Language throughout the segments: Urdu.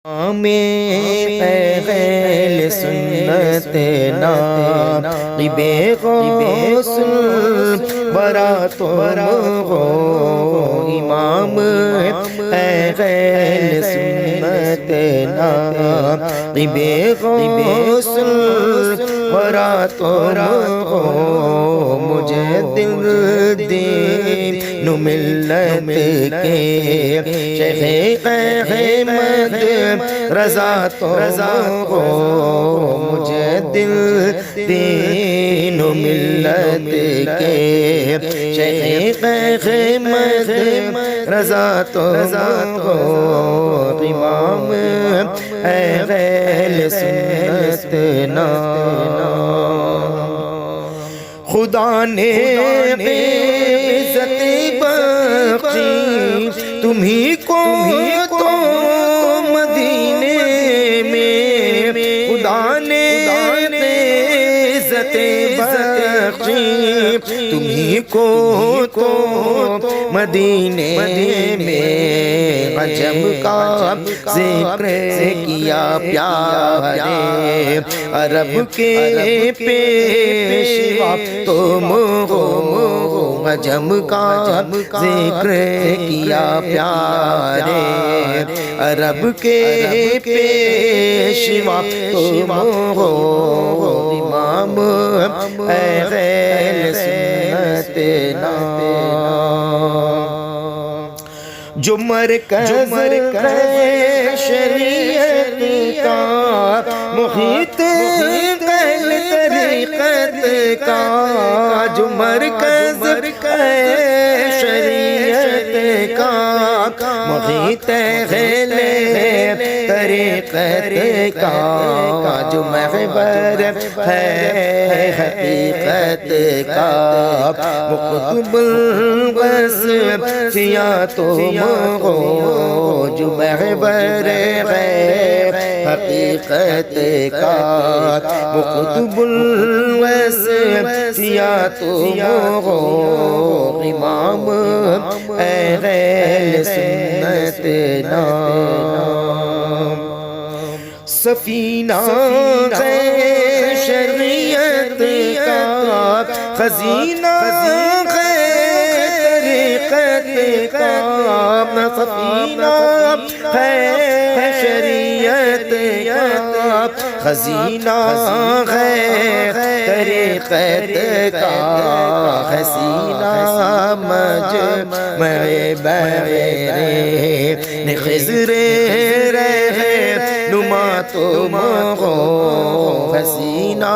میں اہل سنت ناقب غوث برا تم ہو امام اہل سنت ناقب غوث برا تم ہو مجدد دین ملت کے شیخ احمد رضا تم ہو مجدد دین ملت کے شیخ احمد رضا تم ہو امام اہل سنت نا خدا نے عزت بخشی تمہیں کو تو مدینے میں خدا نے عزت بخشی تمہیں کو تو مدینے میں عجم کا ذکر کیا پیارے عرب کے پیشوا تم ہو عجم کا ذکر کیا پیارے عرب کے پیشوا تم ہو امام اہل سنت نا جو مرکز شریعت کا محیط قل طریقت کا جو مرکز شریعت کا محیط قل طریقت کا جو محور ہے حقیقت کا مقتب الوصفیات تم ہو جو محور ہے حقیقت کا مقتب الوصفیات تم ہو امام اہل سنت نا سفینہ ہے شریعت کا خزینہ طریقت کا سفینہ ہے شریعت کا خزینہ ہے طریقت کا حسینہ مجمع بغیر خضر نما تم ہو حسینہ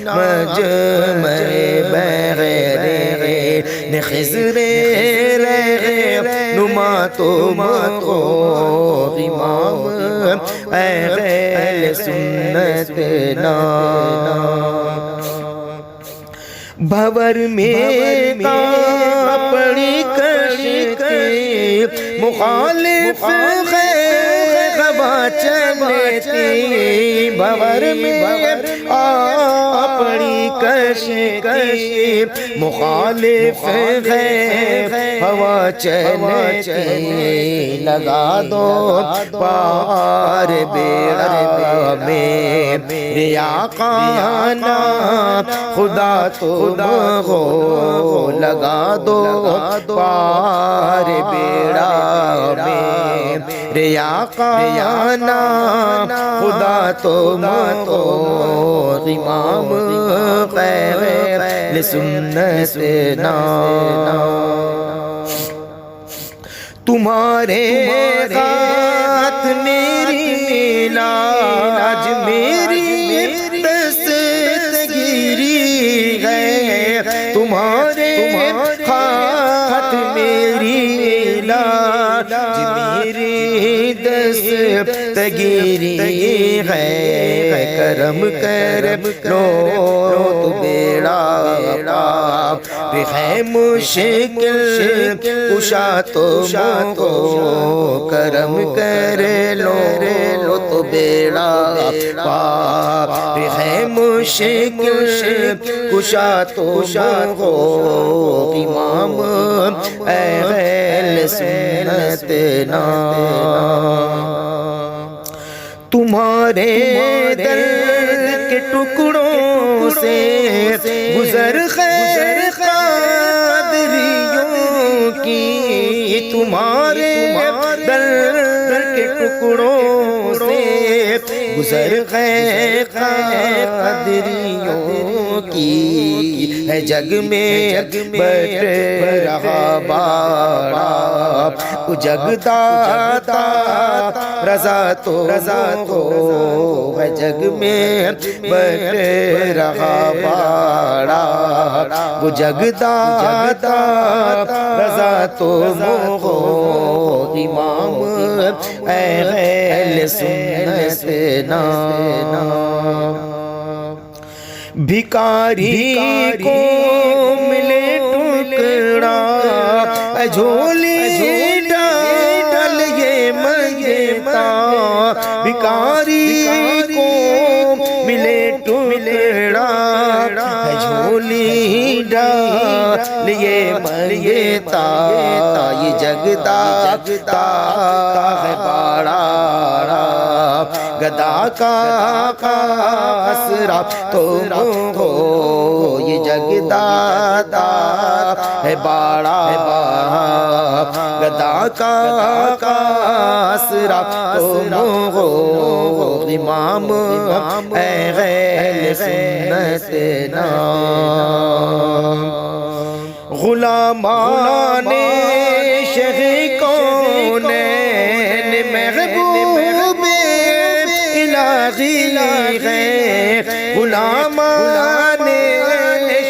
مجمع بغیر خضر نما تم ہو امام اہل سنت نا بھور میں کاپڑی کش کے مخالف ہوا چلتی بھور میں کاپڑی کش مخالف ہوا چلتی لگا دو پار بیڑا میں ریا خانہ خدا تم ہو لگا دو پار بیڑا میں ریا خانہ خدا تم ہو امام اہل سنت نا تمہارے ہاتھ میری لاج میری دستگیری ہے تمہارے ہاتھ میری لاج میری دستگیری ہے کرم کر لو تو بیڑا ہے مشکل کشا تم کو کرم کر لو تو بیڑا پار ہے مشکل کشا تم کو امام اہل سنت نا تمہارے درد کے ٹکڑوں سے گزر خیر قادریوں کی، تمہارے درد کے ٹکڑوں سے گزر خیر قادریوں کی، ہے جگ میں بٹ رہا باڑا جگ داتا رضا تو ہے جگ میں بٹ رہا باڑا وہ جگ داتا رضا تو ہو امام اہل سنت نا بھکاری کو ملے ٹکڑا جھولی ڈال یہ منگتا، بھکاری کو ملے ٹکڑا جھولی ڈال یہ منگتا، یہ جگ داتا ہے باڑا گدا کا آسرا تم ہو، یہ جگ داتا ہے باڑا گدا کا آسرا تم ہو، امام اہل سنت نا غلامان شہ کونین محبوب الہی ہے، غلامان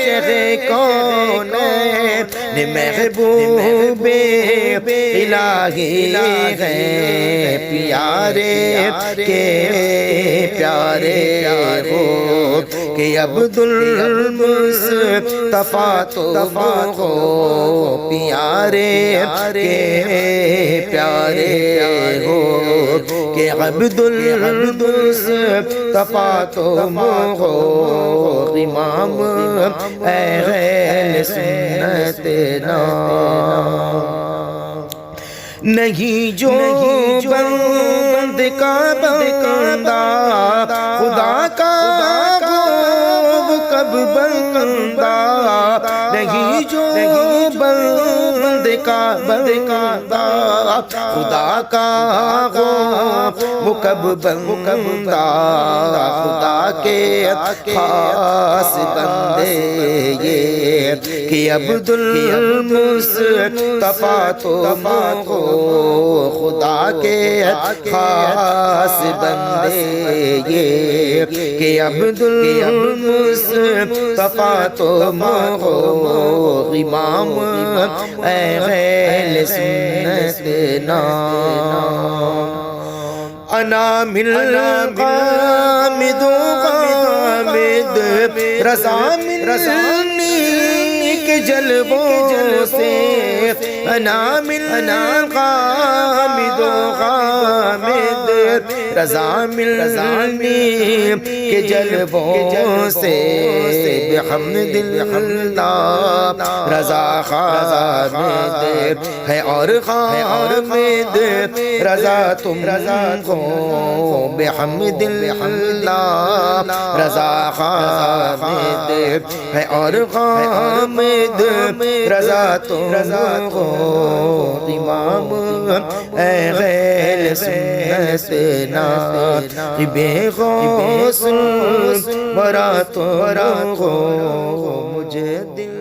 شہ کونین محبوب الہی ہے، پیارے کے پیارے ہو کہ عبدالمصطفیٰ تم ہو، پیارے کے پیارے ہو کہ عبدالمصطفیٰ تم ہو، امام اہل سنت نا نہیں جو بند کا بندہ خدا کا وہ کب بندہ، نہیں جو بند کا بندہ خدا کا وہ کب بندہ، خدا کے خاص بندے یہ کہ عبدالمصطفیٰ تم ہو، خدا کے خاص بندے یہ کہ عبدالمصطفیٰ تم ہو، امام اہل سنت نا انا من غامد غامد رضا منی کے جلووں سے، انا من غامد غامد رضا منی کے جلووں سے، بحمد اللہ رضا حامد ہے اور حامد رضا تم کو، بحمد اللہ رضا حامد ہے اور حامد رضا تم کو، امام اہل سنت نا بے غوث برا تو مجھے دل